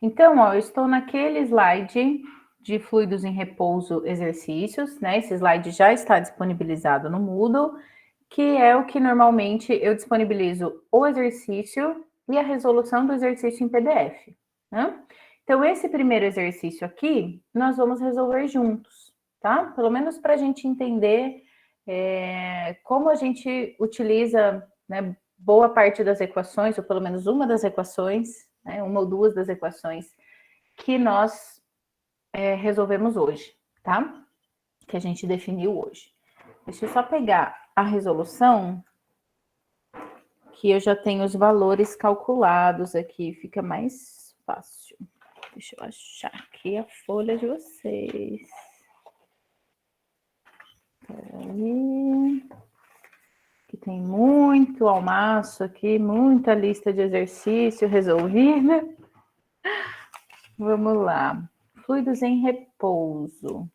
Então, ó, eu estou naquele slide de fluidos em repouso exercícios, né? Esse slide já está disponibilizado no Moodle, que é o que normalmente eu disponibilizo o exercício e a resolução do exercício em PDF, né? Então, esse primeiro exercício aqui, nós vamos resolver juntos, tá? Pelo menos para a gente entender como a gente utiliza, né, boa parte das equações, ou pelo menos uma das equações, né, uma ou duas das equações que nós resolvemos hoje, tá? Que a gente definiu hoje. Deixa eu só pegar a resolução, que eu já tenho os valores calculados aqui, fica mais fácil. Deixa eu achar aqui a folha de vocês. Peraí. Que tem muito almaço aqui, muita lista de exercício resolvida. Vamos lá. Fluidos em repouso.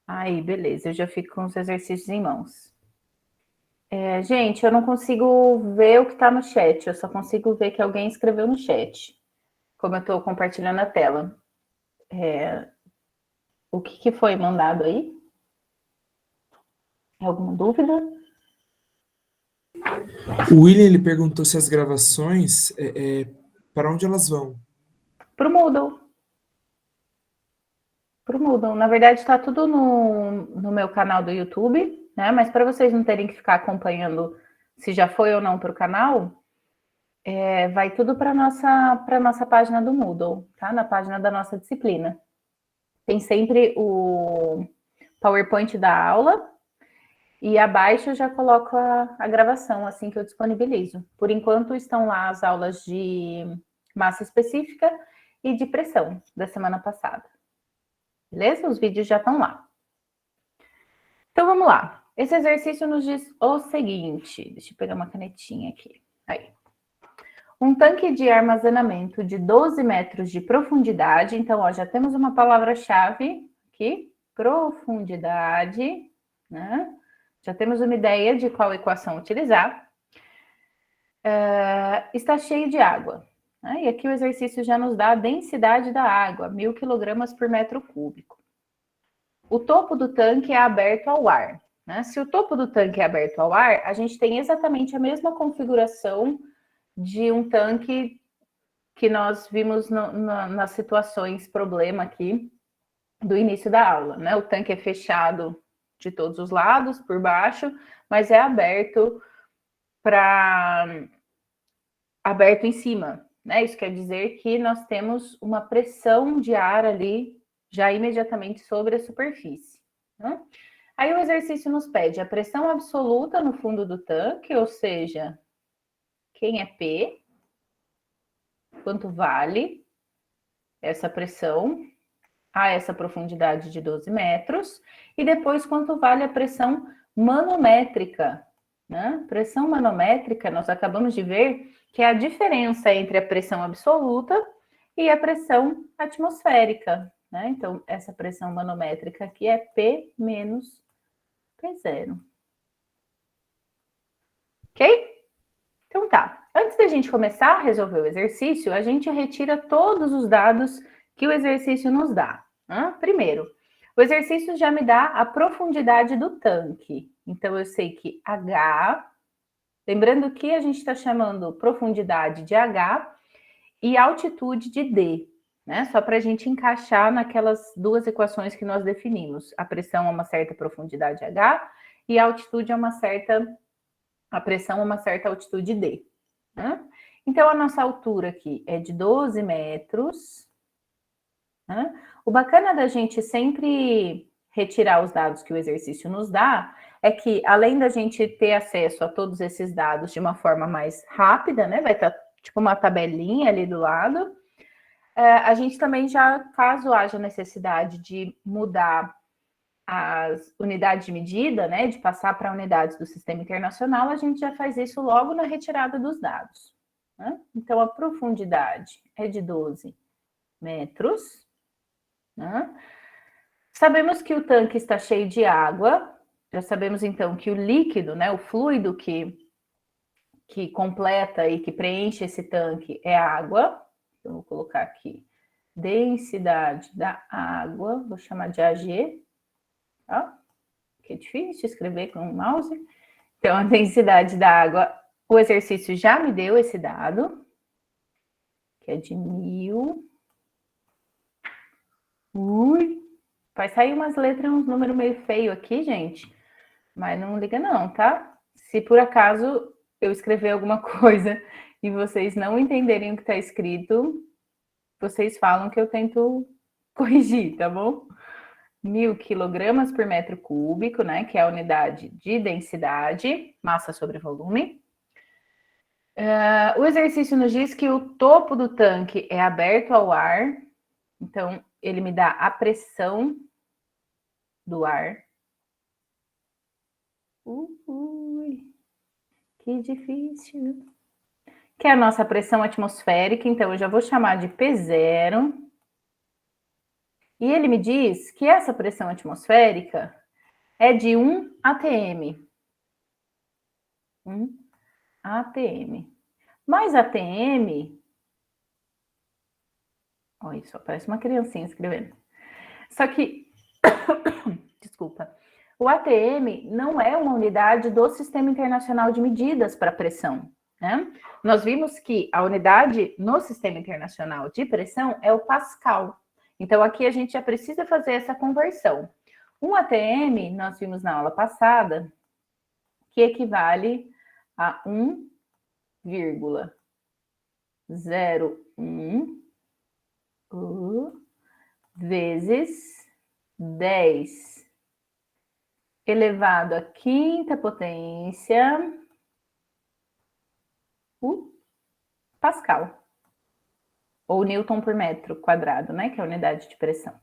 Aí, beleza, eu já fico com os exercícios em mãos. Gente, eu não consigo ver o que está no chat, eu só consigo ver que alguém escreveu no chat, como eu estou compartilhando a tela. O que foi mandado aí? Alguma dúvida? O William ele perguntou se as gravações, para onde elas vão? Para o Moodle. Para o Moodle. Na verdade, está tudo no meu canal do YouTube, né? Mas para vocês não terem que ficar acompanhando se já foi ou não para o canal, vai tudo para nossa página do Moodle, tá? Na página da nossa disciplina. Tem sempre o PowerPoint da aula e abaixo eu já coloco a gravação, assim que eu disponibilizo. Por enquanto estão lá as aulas de massa específica e de pressão da semana passada. Beleza? Os vídeos já estão lá. Então vamos lá. Esse exercício nos diz o seguinte. Deixa eu pegar uma canetinha aqui. Aí. Um tanque de armazenamento de 12 metros de profundidade. Então, ó, já temos uma palavra-chave aqui. Profundidade, né? Já temos uma ideia de qual equação utilizar. Está cheio de água. Né? E aqui o exercício já nos dá a densidade da água, 1.000 quilogramas por metro cúbico. O topo do tanque é aberto ao ar. Né? Se o topo do tanque é aberto ao ar, a gente tem exatamente a mesma configuração de um tanque que nós vimos nas situações problema aqui do início da aula. Né? O tanque é fechado de todos os lados, por baixo, mas é aberto aberto em cima. Né? Isso quer dizer que nós temos uma pressão de ar ali já imediatamente sobre a superfície. Né? Aí o exercício nos pede a pressão absoluta no fundo do tanque, ou seja, quem é P, quanto vale essa pressão a essa profundidade de 12 metros, e depois quanto vale a pressão manométrica. Né? Pressão manométrica, nós acabamos de ver que é a diferença entre a pressão absoluta e a pressão atmosférica. Né? Então, essa pressão manométrica aqui é P menos P0. Ok? Então tá. Antes da gente começar a resolver o exercício, a gente retira todos os dados que o exercício nos dá. Né? Primeiro, o exercício já me dá a profundidade do tanque. Então, eu sei que H, lembrando que a gente está chamando profundidade de H e altitude de D, né? Só para a gente encaixar naquelas duas equações que nós definimos. A pressão a uma certa profundidade H e a altitude a pressão a uma certa altitude D. Né? Então, a nossa altura aqui é de 12 metros. Né? O bacana da gente sempre retirar os dados que o exercício nos dá é que, além da gente ter acesso a todos esses dados de uma forma mais rápida, né? Vai estar tipo uma tabelinha ali do lado. A gente também já, caso haja necessidade de mudar as unidades de medida, né, de passar para unidades do sistema internacional, a gente já faz isso logo na retirada dos dados. Né? Então, a profundidade é de 12 metros. Né? Sabemos que o tanque está cheio de água, já sabemos então que o líquido, né, o fluido que completa e que preenche esse tanque é água. Então, vou colocar aqui densidade da água, vou chamar de AG, tá? Que é difícil escrever com o mouse. Então, a densidade da água, o exercício já me deu esse dado, que é de 1000. Ui, vai sair umas letras, uns números meio feio aqui, gente. Mas não liga não, tá? Se por acaso eu escrever alguma coisa e vocês não entenderem o que está escrito, vocês falam que eu tento corrigir, tá bom? 1000 quilogramas por metro cúbico, né? Que é a unidade de densidade, massa sobre volume. O exercício nos diz que o topo do tanque é aberto ao ar, então ele me dá a pressão do ar. Ui, que difícil. Que é a nossa pressão atmosférica, então eu já vou chamar de P0. E ele me diz que essa pressão atmosférica é de 1 atm. 1 atm. Mais atm... Olha isso, parece uma criancinha escrevendo. Só que, desculpa, o atm não é uma unidade do Sistema Internacional de Medidas para Pressão, né? Nós vimos que a unidade no Sistema Internacional de Pressão é o Pascal. Então, aqui a gente já precisa fazer essa conversão. 1 atm, nós vimos na aula passada, que equivale a 1,01 vezes 10 elevado à quinta potência Pascal. Ou Newton por metro quadrado, né? Que é a unidade de pressão.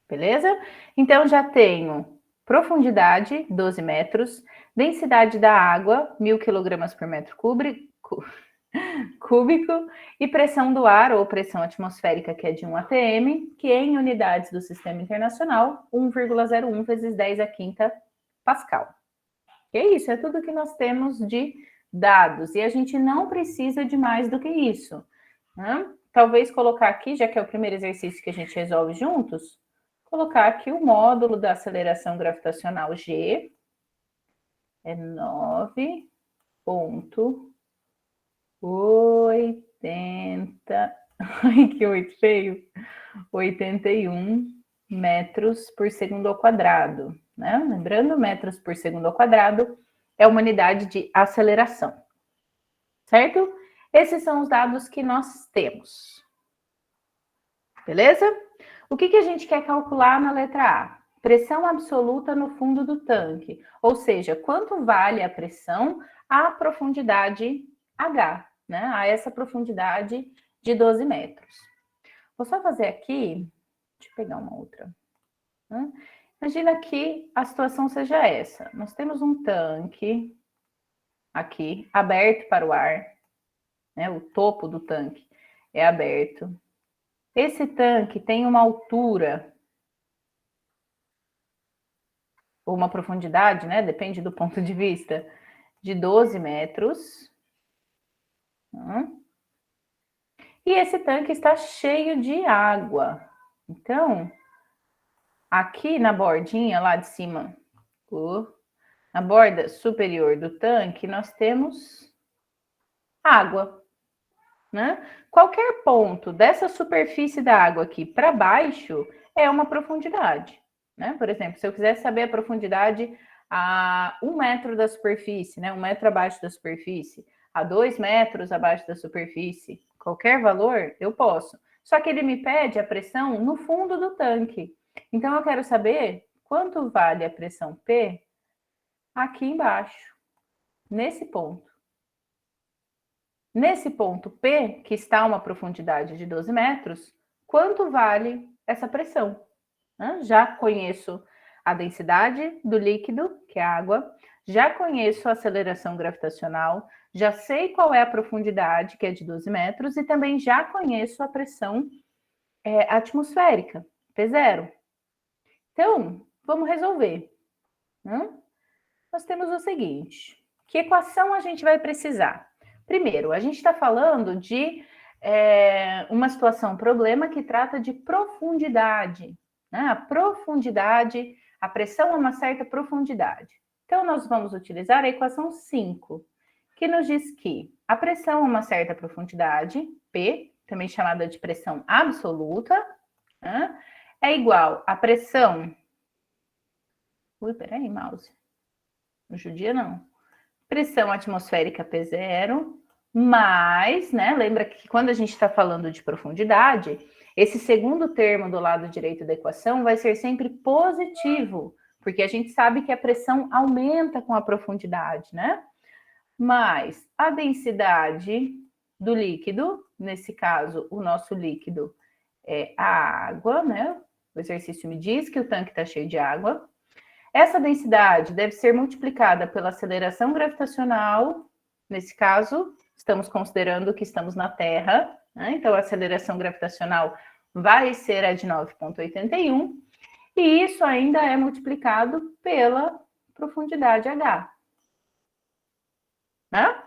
Beleza? Então, já tenho profundidade, 12 metros, densidade da água, 1000 quilogramas por metro cúbico, e pressão do ar, ou pressão atmosférica, que é de 1 atm, que em unidades do Sistema Internacional, 1,01 vezes 10 à quinta Pascal. E é isso, é tudo que nós temos de dados, e a gente não precisa de mais do que isso, né? Talvez colocar aqui, já que é o primeiro exercício que a gente resolve juntos, colocar aqui o módulo da aceleração gravitacional G, é 9,80, ai que 8 feio, 81 metros por segundo ao quadrado, né? Lembrando, metros por segundo ao quadrado é uma unidade de aceleração, certo? Esses são os dados que nós temos. Beleza? O que a gente quer calcular na letra A? Pressão absoluta no fundo do tanque, ou seja, quanto vale a pressão à profundidade H, né? A essa profundidade de 12 metros. Vou só fazer aqui, deixa eu pegar uma outra. Né? Imagina que a situação seja essa. Nós temos um tanque aqui, aberto para o ar, né? O topo do tanque é aberto. Esse tanque tem uma altura, ou uma profundidade, né? Depende do ponto de vista, de 12 metros. E esse tanque está cheio de água. Então, aqui na bordinha lá de cima, na borda superior do tanque, nós temos água, né? Qualquer ponto dessa superfície da água aqui para baixo é uma profundidade, né? Por exemplo, se eu quiser saber a profundidade a 1 metro da superfície, né? 1 metro abaixo da superfície, a 2 metros abaixo da superfície, qualquer valor, eu posso. Só que ele me pede a pressão no fundo do tanque. Então, eu quero saber quanto vale a pressão P aqui embaixo, nesse ponto. Nesse ponto P, que está a uma profundidade de 12 metros, quanto vale essa pressão? Já conheço a densidade do líquido, que é a água, já conheço a aceleração gravitacional, já sei qual é a profundidade, que é de 12 metros, e também já conheço a pressão atmosférica, P0. Então, vamos resolver. Nós temos o seguinte, que equação a gente vai precisar? Primeiro, a gente está falando de uma situação, problema que trata de profundidade, né? A profundidade, a pressão a uma certa profundidade. Então, nós vamos utilizar a equação 5, que nos diz que a pressão a uma certa profundidade, P, também chamada de pressão absoluta, né, é igual à pressão... Ui, peraí, mouse. Não judia, não. Pressão atmosférica P0, mais, né? Lembra que quando a gente está falando de profundidade, esse segundo termo do lado direito da equação vai ser sempre positivo, porque a gente sabe que a pressão aumenta com a profundidade, né? Mais a densidade do líquido, nesse caso, o nosso líquido é a água, né? O exercício me diz que o tanque está cheio de água. Essa densidade deve ser multiplicada pela aceleração gravitacional. Nesse caso, estamos considerando que estamos na Terra, né? Então, a aceleração gravitacional vai ser a de 9,81, e isso ainda é multiplicado pela profundidade H. Né?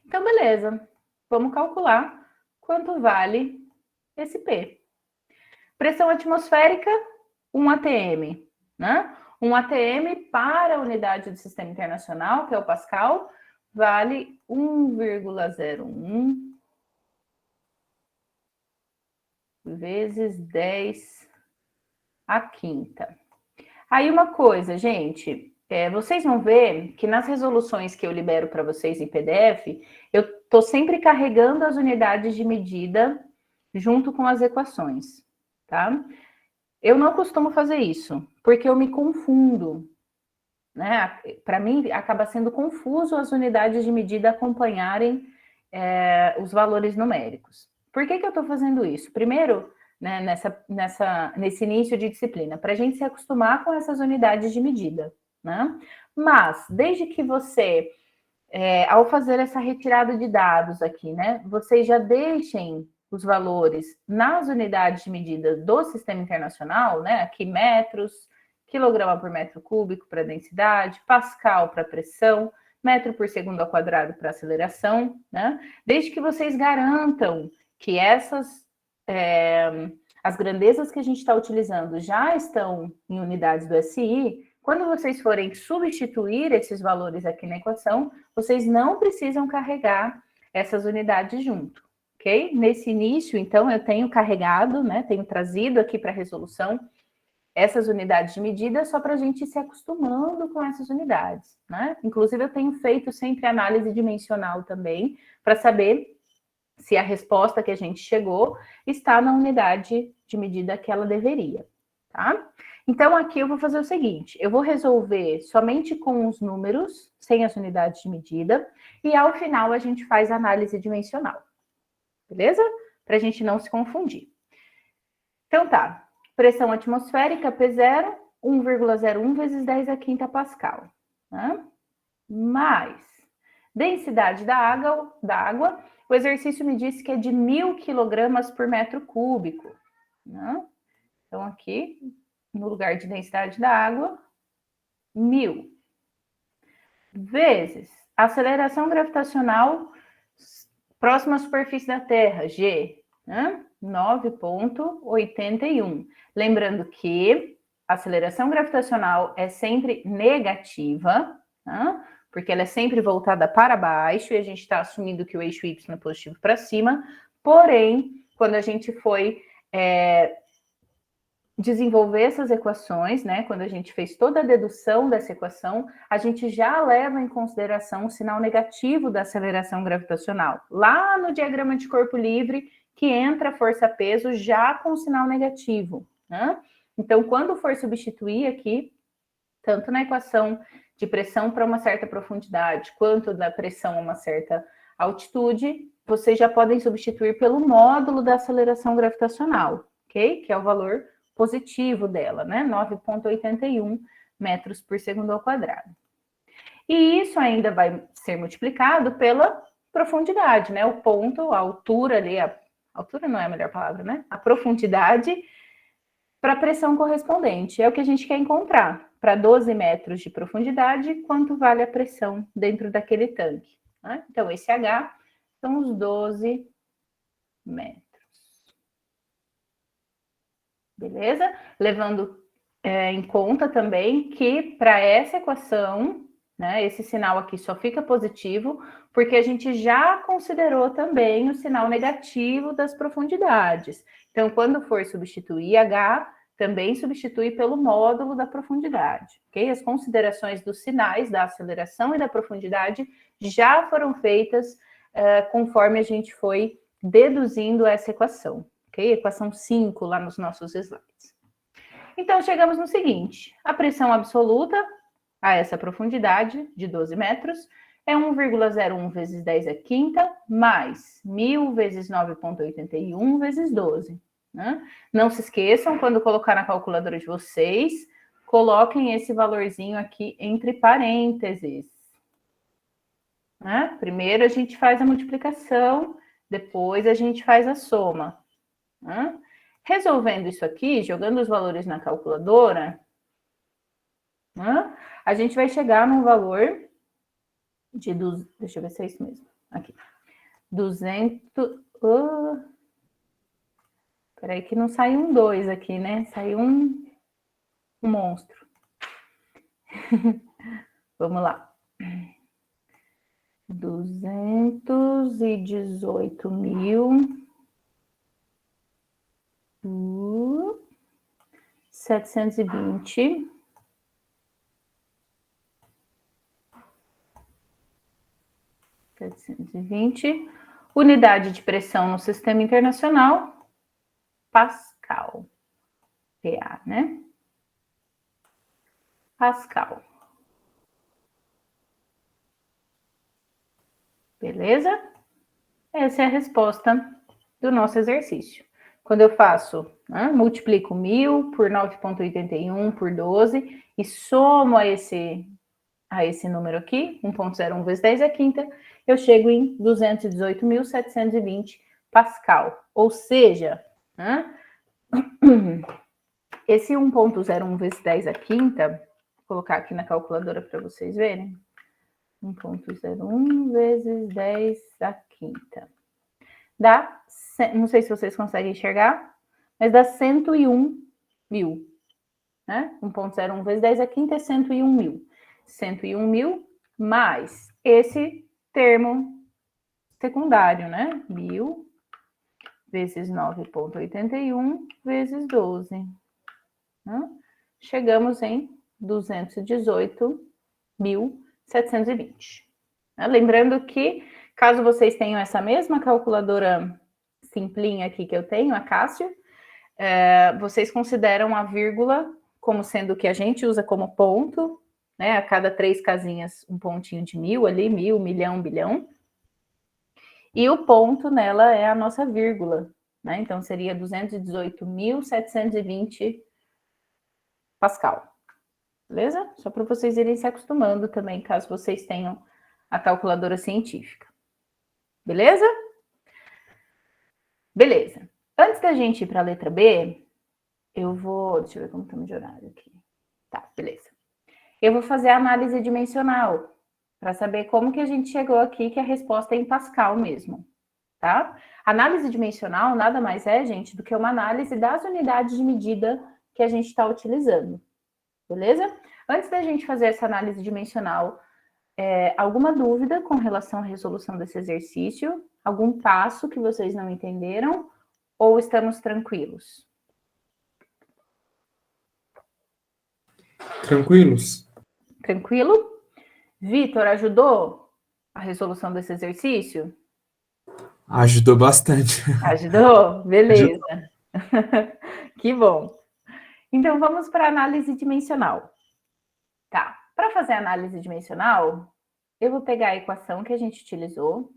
Então, beleza. Vamos calcular quanto vale esse P. Pressão atmosférica, 1 atm, né? 1 atm para a unidade do Sistema Internacional, que é o Pascal, vale 1,01 vezes 10 à quinta. Aí uma coisa, gente, vocês vão ver que nas resoluções que eu libero para vocês em PDF, eu estou sempre carregando as unidades de medida junto com as equações, tá? Eu não costumo fazer isso, porque eu me confundo, né? Para mim, acaba sendo confuso as unidades de medida acompanharem os valores numéricos. Por que eu estou fazendo isso? Primeiro, né, nesse início de disciplina, para a gente se acostumar com essas unidades de medida, né? Mas, desde que você, ao fazer essa retirada de dados aqui, né, vocês já deixem os valores nas unidades de medida do Sistema Internacional, né, aqui metros, quilograma por metro cúbico para densidade, pascal para pressão, metro por segundo ao quadrado para aceleração, né? Desde que vocês garantam que as grandezas que a gente está utilizando já estão em unidades do SI, quando vocês forem substituir esses valores aqui na equação, vocês não precisam carregar essas unidades junto, ok? Nesse início, então, eu tenho carregado, né, tenho trazido aqui para a resolução essas unidades de medida só para a gente ir se acostumando com essas unidades, né? Inclusive, eu tenho feito sempre análise dimensional também, para saber se a resposta que a gente chegou está na unidade de medida que ela deveria, tá? Então, aqui eu vou fazer o seguinte, eu vou resolver somente com os números, sem as unidades de medida, e ao final a gente faz a análise dimensional, beleza? Para a gente não se confundir. Então, tá. Pressão atmosférica, P0, 1,01 vezes 10 à quinta pascal. Né? Mais densidade da água, o exercício me disse que é de 1.000 quilogramas por metro cúbico. Né? Então, aqui, no lugar de densidade da água, 1.000. Vezes aceleração gravitacional próxima à superfície da Terra, G, né? 9,81. Lembrando que a aceleração gravitacional é sempre negativa, né? Porque ela é sempre voltada para baixo e a gente está assumindo que o eixo Y é positivo para cima. Porém, quando a gente foi desenvolver essas equações, né? Quando a gente fez toda a dedução dessa equação, a gente já leva em consideração o sinal negativo da aceleração gravitacional. Lá no diagrama de corpo livre, que entra a força-peso já com o sinal negativo, né? Então, quando for substituir aqui, tanto na equação de pressão para uma certa profundidade, quanto da pressão a uma certa altitude, vocês já podem substituir pelo módulo da aceleração gravitacional, ok? Que é o valor positivo dela, né? 9,81 metros por segundo ao quadrado. E isso ainda vai ser multiplicado pela profundidade, né? O ponto, a altura ali, a altura não é a melhor palavra, né? A profundidade para a pressão correspondente. É o que a gente quer encontrar. Para 12 metros de profundidade, quanto vale a pressão dentro daquele tanque? né? Então, esse H são os 12 metros. Beleza? Levando em conta também que para essa equação, né, esse sinal aqui só fica positivo porque a gente já considerou também o sinal negativo das profundidades. Então, quando for substituir H, também substitui pelo módulo da profundidade, ok? As considerações dos sinais da aceleração e da profundidade já foram feitas conforme a gente foi deduzindo essa equação, ok? Equação 5 lá nos nossos slides. Então, chegamos no seguinte, a pressão absoluta a essa profundidade de 12 metros é 1,01 vezes 10 à quinta, mais 1.000 vezes 9,81 vezes 12. Né? Não se esqueçam, quando colocar na calculadora de vocês, coloquem esse valorzinho aqui entre parênteses. Né? Primeiro a gente faz a multiplicação, depois a gente faz a soma. Né? Resolvendo isso aqui, jogando os valores na calculadora, né? A gente vai chegar num valor de... Deixa eu ver se é isso mesmo. Aqui. 200... Peraí que não saiu um 2 aqui, né? Saiu um monstro. Vamos lá. 218.720 unidade de pressão no sistema internacional, Pascal. PA, né? Pascal. Beleza? Essa é a resposta do nosso exercício. Quando eu faço, né, multiplico 1.000 por 9,81 por 12 e somo a esse número aqui, 1,01 vezes 10 à quinta, eu chego em 218.720 Pascal. Ou seja, né, esse 1,01 vezes 10 à quinta, vou colocar aqui na calculadora para vocês verem. 1,01 vezes 10 à quinta. Dá, não sei se vocês conseguem enxergar, mas dá 101 mil. Né? 1,01 vezes 10 à quinta é 101 mil. 101 mil mais esse termo secundário, né? 1.000 vezes 9,81 vezes 12. Né? Chegamos em 218.720. Né? Lembrando que, caso vocês tenham essa mesma calculadora simplinha aqui que eu tenho, a Cássio, vocês consideram a vírgula como sendo o que a gente usa como ponto, né? A cada 3 casinhas, um pontinho de 1.000 ali, 1.000, milhão, bilhão. E o ponto nela é a nossa vírgula, né? Então, seria 218.720 Pascal. Beleza? Só para vocês irem se acostumando também, caso vocês tenham a calculadora científica. Beleza? Beleza. Antes da gente ir para a letra B, eu vou... Deixa eu ver como estamos de horário aqui. Tá, beleza. Eu vou fazer a análise dimensional, para saber como que a gente chegou aqui, que a resposta é em Pascal mesmo, tá? Análise dimensional nada mais é, gente, do que uma análise das unidades de medida que a gente está utilizando, beleza? Antes da gente fazer essa análise dimensional, alguma dúvida com relação à resolução desse exercício? Algum passo que vocês não entenderam? Ou estamos tranquilos? Tranquilos? Tranquilo? Vitor, ajudou a resolução desse exercício? Ajudou bastante. Ajudou? Beleza. Que bom. Então, vamos para a análise dimensional. Tá. Para fazer a análise dimensional, eu vou pegar a equação que a gente utilizou,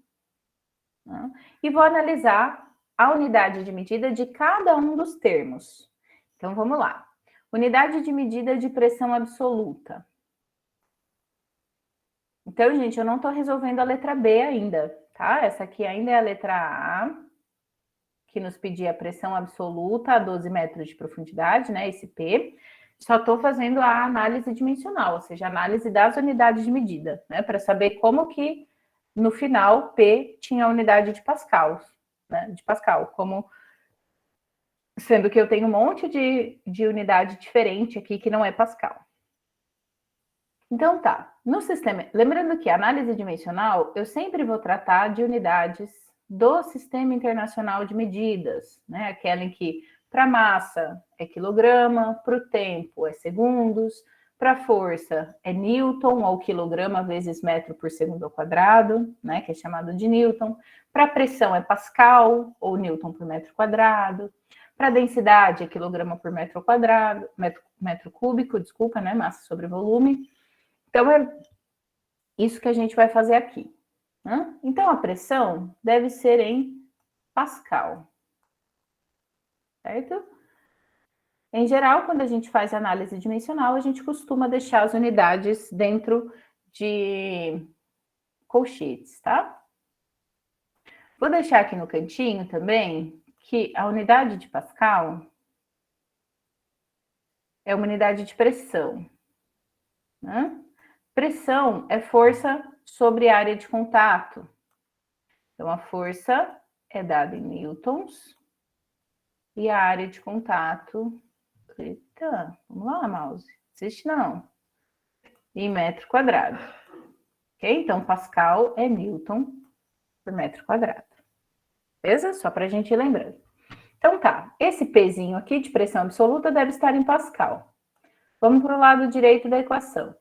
né, e vou analisar a unidade de medida de cada um dos termos. Então, vamos lá. Unidade de medida de pressão absoluta. Então, gente, eu não estou resolvendo a letra B ainda, tá? Essa aqui ainda é a letra A, que nos pedia a pressão absoluta a 12 metros de profundidade, né? Esse P. Só estou fazendo a análise dimensional, ou seja, a análise das unidades de medida, né? Para saber como que no final, P tinha a unidade de Pascal, né? De Pascal, como sendo que eu tenho um monte de unidade diferente aqui que não é Pascal. Então tá, no sistema, lembrando que a análise dimensional, eu sempre vou tratar de unidades do Sistema Internacional de Medidas, né? Aquela em que para massa é quilograma, para o tempo é segundos, para força é Newton ou quilograma vezes metro por segundo ao quadrado, né? Que é chamado de Newton. Para pressão é Pascal ou Newton por metro quadrado. Para densidade é quilograma por metro quadrado, metro cúbico, desculpa, né? Massa sobre volume. Então, é isso que a gente vai fazer aqui. Né? Então, a pressão deve ser em Pascal. Certo? Em geral, quando a gente faz análise dimensional, a gente costuma deixar as unidades dentro de colchetes, tá? Vou deixar aqui no cantinho também que a unidade de Pascal é uma unidade de pressão. Né? Pressão é força sobre área de contato. Então, a força é dada em newtons e a área de contato... Eita, vamos lá, mouse. Existe não. Em metro quadrado. Ok? Então, Pascal é newton por metro quadrado. Beleza? Só para a gente ir lembrando. Então, tá. Esse pezinho aqui de pressão absoluta deve estar em Pascal. Vamos para o lado direito da equação.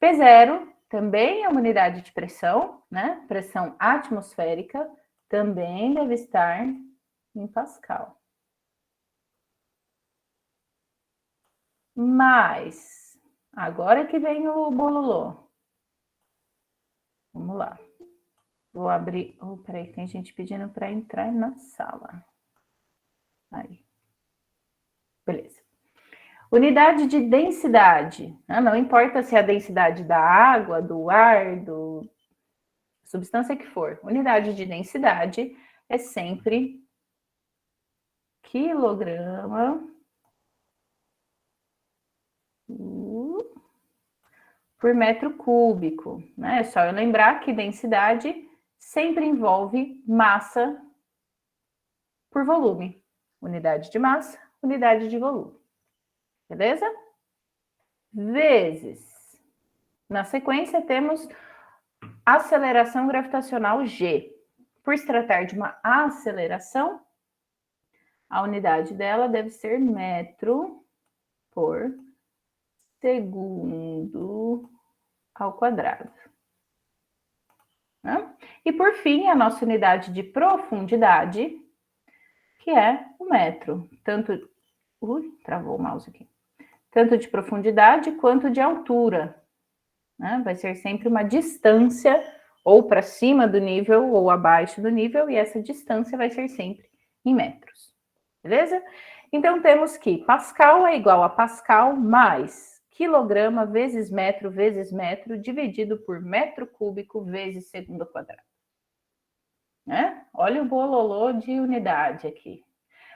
P0 também é uma unidade de pressão, né? Pressão atmosférica também deve estar em Pascal. Mas, agora que vem o bololô. Vamos lá. Vou abrir... Oh, peraí, tem gente pedindo para entrar na sala. Aí. Beleza. Unidade de densidade. Não importa se é a densidade da água, do ar, do... substância que for. Unidade de densidade é sempre quilograma por metro cúbico, né? É só eu lembrar que densidade sempre envolve massa por volume. Unidade de massa, unidade de volume. Beleza? Vezes. Na sequência, temos aceleração gravitacional G. Por se tratar de uma aceleração, a unidade dela deve ser metro por segundo ao quadrado. Né? E por fim, a nossa unidade de profundidade, que é o metro. Tanto... travou o mouse aqui. Tanto de profundidade quanto de altura. Né? Vai ser sempre uma distância ou para cima do nível ou abaixo do nível, e essa distância vai ser sempre em metros. Beleza? Então, temos que Pascal é igual a Pascal mais quilograma vezes metro dividido por metro cúbico vezes segundo ao quadrado. Né? Olha o bololô de unidade aqui.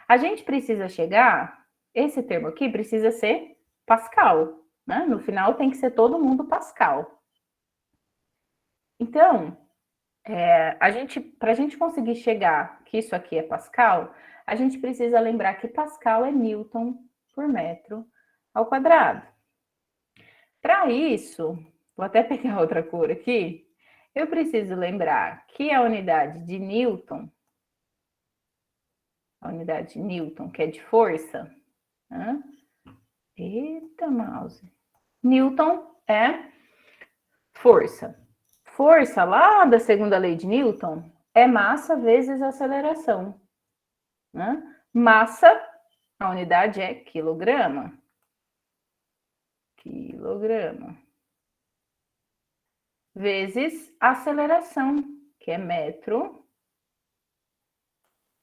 A gente precisa chegar, esse termo aqui precisa ser Pascal. Né? No final tem que ser todo mundo Pascal. Então, para a gente conseguir chegar que isso aqui é Pascal, a gente precisa lembrar que Pascal é Newton por metro ao quadrado. Para isso, vou até pegar outra cor aqui, eu preciso lembrar que a unidade de Newton, que é de força, né? Eita, mouse. Newton é força. Força lá da segunda lei de Newton é massa vezes aceleração. Né? Massa, a unidade é quilograma. Quilograma. Vezes aceleração, que é metro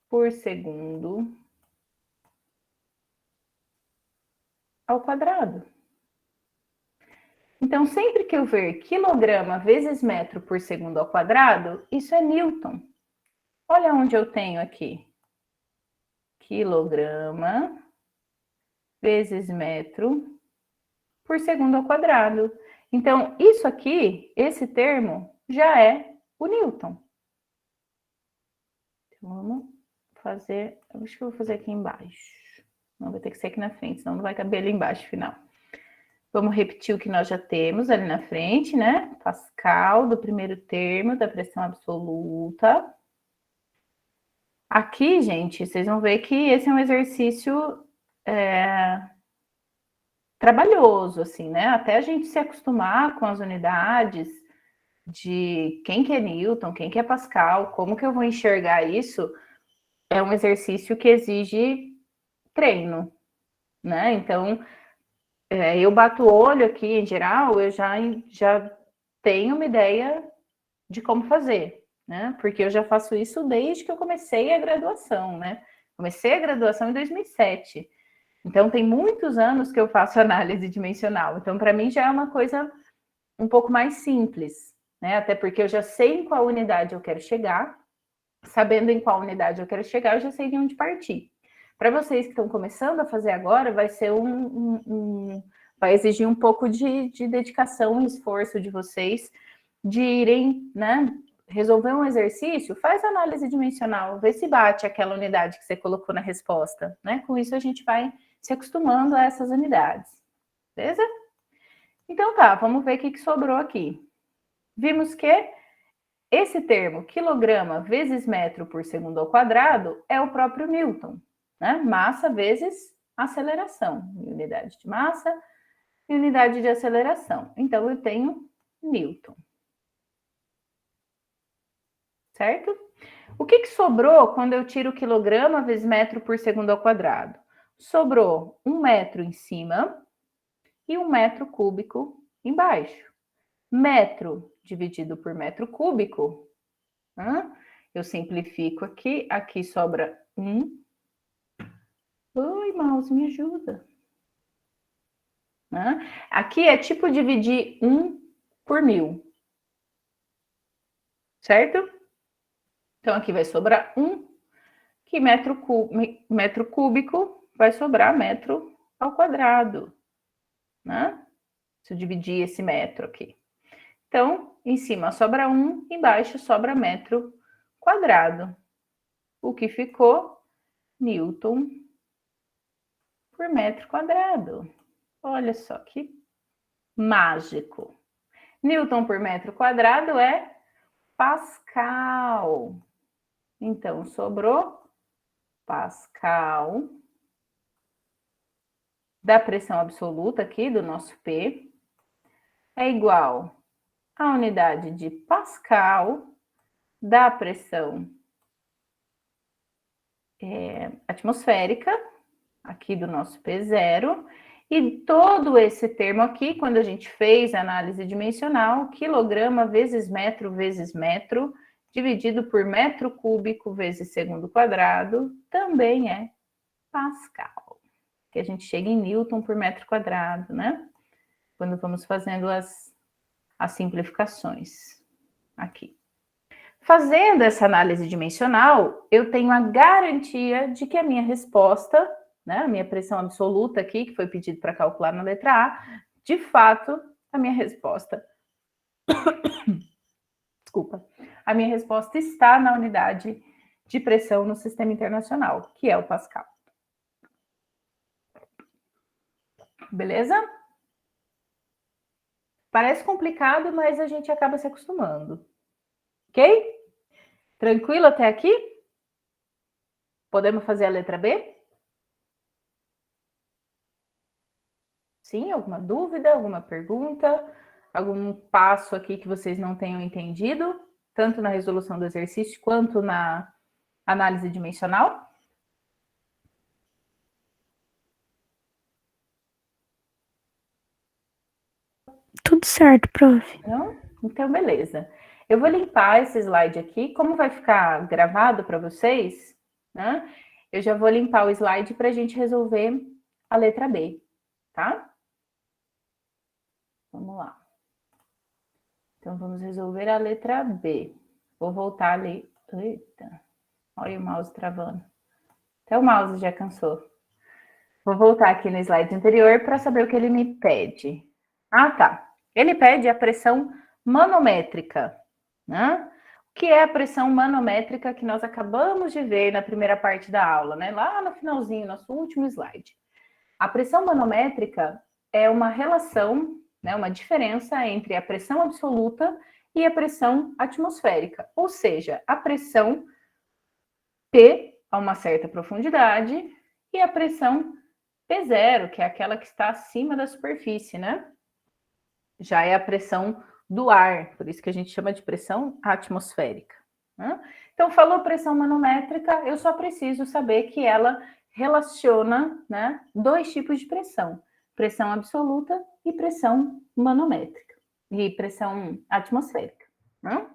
por segundo ao quadrado. Então, sempre que eu ver quilograma vezes metro por segundo ao quadrado, isso é Newton. Olha onde eu tenho aqui. Quilograma vezes metro por segundo ao quadrado. Então, isso aqui, esse termo, já é o Newton. Então, vamos fazer... Acho que eu vou fazer aqui embaixo. Não, vai ter que ser aqui na frente, senão não vai caber ali embaixo, final. Vamos repetir o que nós já temos ali na frente, né? Pascal do primeiro termo da pressão absoluta. Aqui, gente, vocês vão ver que esse é um exercício trabalhoso, assim, né? Até a gente se acostumar com as unidades de quem que é Newton, quem que é Pascal, como que eu vou enxergar isso, é um exercício que exige treino, né? Então, eu bato o olho aqui, em geral, eu já tenho uma ideia de como fazer, né? Porque eu já faço isso desde que eu comecei a graduação, né? Comecei a graduação em 2007. Então, tem muitos anos que eu faço análise dimensional. Então, para mim, já é uma coisa um pouco mais simples, né? Até porque eu já sei em qual unidade eu quero chegar. Sabendo em qual unidade eu quero chegar, eu já sei de onde partir. Para vocês que estão começando a fazer agora, vai ser vai exigir um pouco de dedicação e esforço de vocês de irem, né? Resolver um exercício, faz análise dimensional, vê se bate aquela unidade que você colocou na resposta, né? Com isso a gente vai se acostumando a essas unidades, beleza? Então tá, vamos ver o que sobrou aqui. Vimos que esse termo, quilograma vezes metro por segundo ao quadrado, é o próprio Newton, né? Massa vezes aceleração, unidade de massa e unidade de aceleração. Então, eu tenho Newton. Certo? O que sobrou quando eu tiro quilograma vezes metro por segundo ao quadrado? Sobrou 1 metro em cima e 1 metro cúbico embaixo. Metro dividido por metro cúbico, eu simplifico aqui, aqui sobra 1. Oi, mouse, me ajuda. Aqui é tipo dividir 1 por 1000. Certo? Então, aqui vai sobrar 1, que metro cúbico vai sobrar metro ao quadrado, né? Se eu dividir esse metro aqui. Então, em cima sobra 1, embaixo sobra metro quadrado. O que ficou? Newton por metro quadrado. Olha só que mágico. Newton por metro quadrado é Pascal. Então, sobrou Pascal da pressão absoluta aqui do nosso P é igual à unidade de Pascal da pressão atmosférica, aqui do nosso P0, e todo esse termo aqui, quando a gente fez a análise dimensional, quilograma vezes metro, dividido por metro cúbico vezes segundo quadrado, também é Pascal. Que a gente chega em Newton por metro quadrado, né? Quando vamos fazendo as simplificações aqui. Fazendo essa análise dimensional, eu tenho a garantia de que a minha resposta, né, a minha pressão absoluta aqui, que foi pedido para calcular na letra A, de fato, a minha resposta... Desculpa. A minha resposta está na unidade de pressão no sistema internacional, que é o Pascal. Beleza? Parece complicado, mas a gente acaba se acostumando. Ok? Tranquilo até aqui? Podemos fazer a letra B? Sim? Alguma dúvida? Alguma pergunta? Algum passo aqui que vocês não tenham entendido? Tanto na resolução do exercício quanto na análise dimensional? Tudo certo, prof. Não? Então, beleza. Eu vou limpar esse slide aqui. Como vai ficar gravado para vocês, né? Eu já vou limpar o slide para a gente resolver a letra B, tá? Vamos lá. Então, vamos resolver a letra B. Vou voltar ali. Eita, olha o mouse travando. Até o mouse já cansou. Vou voltar aqui no slide anterior para saber o que ele me pede. Ah, tá. Ele pede a pressão manométrica, né? que é a pressão manométrica que nós acabamos de ver na primeira parte da aula, né? Lá no finalzinho, nosso último slide. A pressão manométrica é uma relação, né, uma diferença entre a pressão absoluta e a pressão atmosférica, ou seja, a pressão P a uma certa profundidade e a pressão P0, que é aquela que está acima da superfície, né? Já é a pressão do ar, por isso que a gente chama de pressão atmosférica. Né? Então, falou pressão manométrica, eu só preciso saber que ela relaciona, né, dois tipos de pressão: pressão absoluta e pressão manométrica, e pressão atmosférica. Né?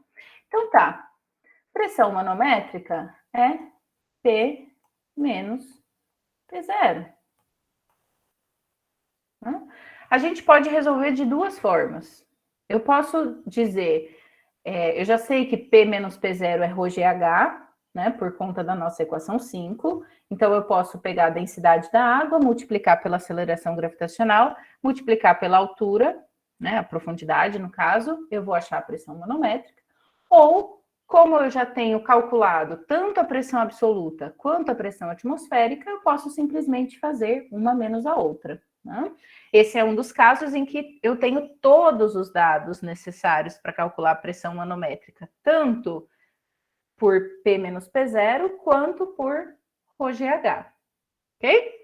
Então, tá. Pressão manométrica é P menos P0. Né? A gente pode resolver de duas formas. Eu posso dizer, eu já sei que P menos P0 é ρGH, né, por conta da nossa equação 5. Então, eu posso pegar a densidade da água, multiplicar pela aceleração gravitacional, multiplicar pela altura, né, a profundidade, no caso, eu vou achar a pressão manométrica. Ou, como eu já tenho calculado tanto a pressão absoluta quanto a pressão atmosférica, eu posso simplesmente fazer uma menos a outra. Né? Esse é um dos casos em que eu tenho todos os dados necessários para calcular a pressão manométrica, tanto por P menos P0 quanto por ρGH, ok?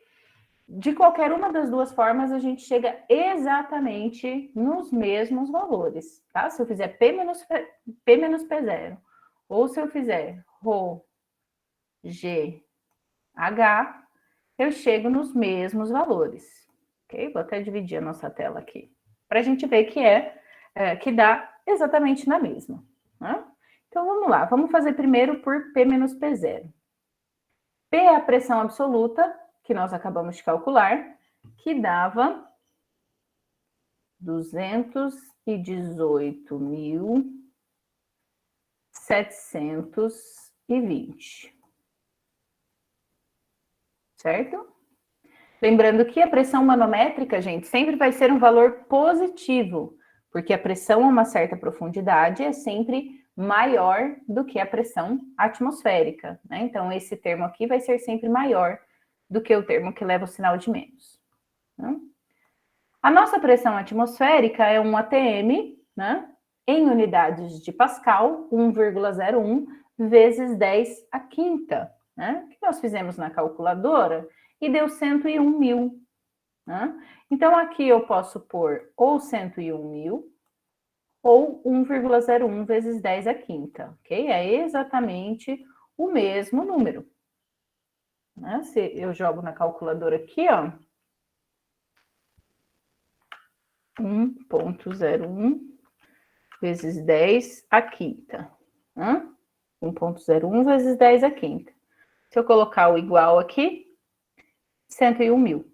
De qualquer uma das duas formas, a gente chega exatamente nos mesmos valores, tá? Se eu fizer P menos P0, ou se eu fizer ρGH, eu chego nos mesmos valores. Ok? Vou até dividir a nossa tela aqui, para a gente ver que dá exatamente na mesma. Né? Então, vamos lá. Vamos fazer primeiro por P menos P0. P é a pressão absoluta, que nós acabamos de calcular, que dava 218.720. Certo? Lembrando que a pressão manométrica, gente, sempre vai ser um valor positivo, porque a pressão a uma certa profundidade é sempre maior do que a pressão atmosférica, né? Então, esse termo aqui vai ser sempre maior do que o termo que leva o sinal de menos. Né? A nossa pressão atmosférica é um ATM, né? Em unidades de Pascal, 1,01 vezes 10 a quinta, né? Que nós fizemos na calculadora e deu 101 mil. Né? Então, aqui eu posso pôr ou 101 mil ou 1,01 vezes 10 a quinta, ok? É exatamente o mesmo número. Né? Se eu jogo na calculadora aqui, ó, 1,01 vezes 10 a quinta. Né? 1,01 vezes 10 a quinta. Se eu colocar o igual aqui, 101 mil.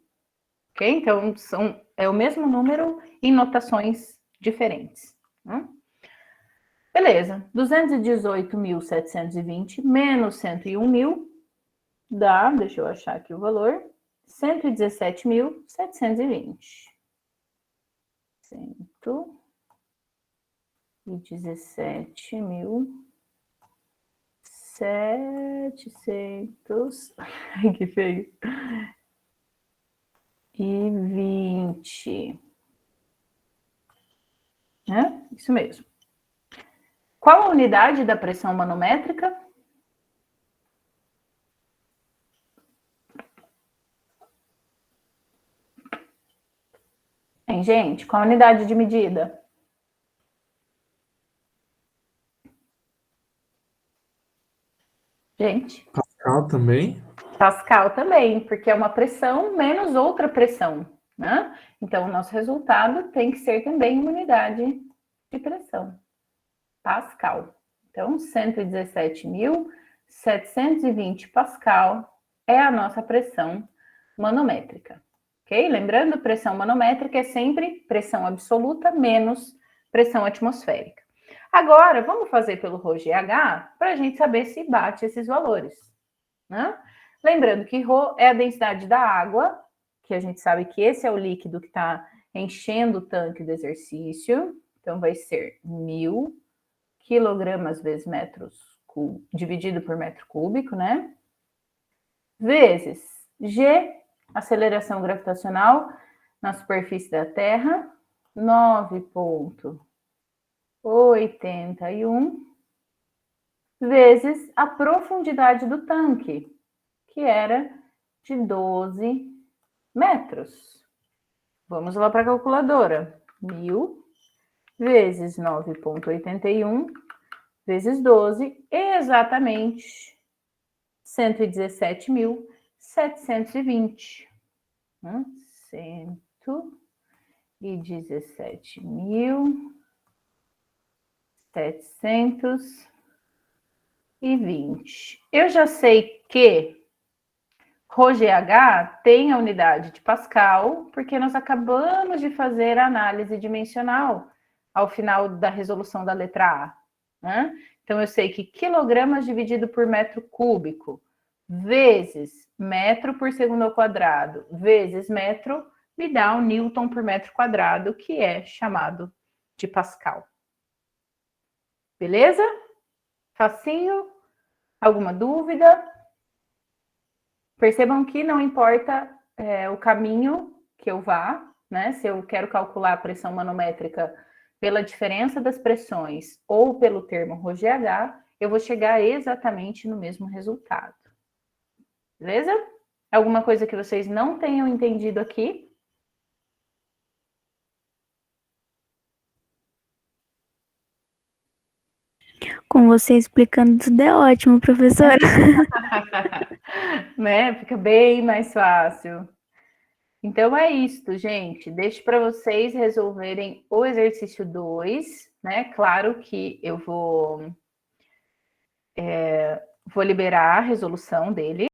Ok? Então, é o mesmo número em notações diferentes. Né? Beleza. 218.720 menos 101 mil dá, deixa eu achar aqui o valor, 117.720. 117.700. Ai, que feio. E 20. Né? Isso mesmo. Qual a unidade da pressão manométrica? Hein, gente? Qual a unidade de medida? Gente? Pascal também? Pascal também, porque é uma pressão menos outra pressão, né? Então, o nosso resultado tem que ser também uma unidade de pressão. Pascal. Então, 117.720 Pascal é a nossa pressão manométrica. Ok? Lembrando, pressão manométrica é sempre pressão absoluta menos pressão atmosférica. Agora, vamos fazer pelo ρGH para a gente saber se bate esses valores. Né? Lembrando que ρ é a densidade da água, que a gente sabe que esse é o líquido que está enchendo o tanque do exercício. Então, vai ser 1.000 quilogramas vezes dividido por metro cúbico, né? Vezes G, aceleração gravitacional na superfície da Terra, 9,81, vezes a profundidade do tanque, que era de 12 metros. Vamos lá para a calculadora. 1.000 vezes 9,81 vezes 12, exatamente 117.720. 117.720. Eu já sei que ρGH tem a unidade de Pascal, porque nós acabamos de fazer a análise dimensional ao final da resolução da letra A, né? Então, eu sei que quilogramas dividido por metro cúbico, vezes metro por segundo ao quadrado, vezes metro, me dá um Newton por metro quadrado, que é chamado de Pascal. Beleza? Facinho? Alguma dúvida? Percebam que não importa o caminho que eu vá, né? Se eu quero calcular a pressão manométrica pela diferença das pressões ou pelo termo ρGH, eu vou chegar exatamente no mesmo resultado. Beleza? Alguma coisa que vocês não tenham entendido aqui? Com você explicando tudo é ótimo, professora. Né? Fica bem mais fácil. Então é isso, gente. Deixo para vocês resolverem o exercício 2, né? Claro que eu vou liberar a resolução dele.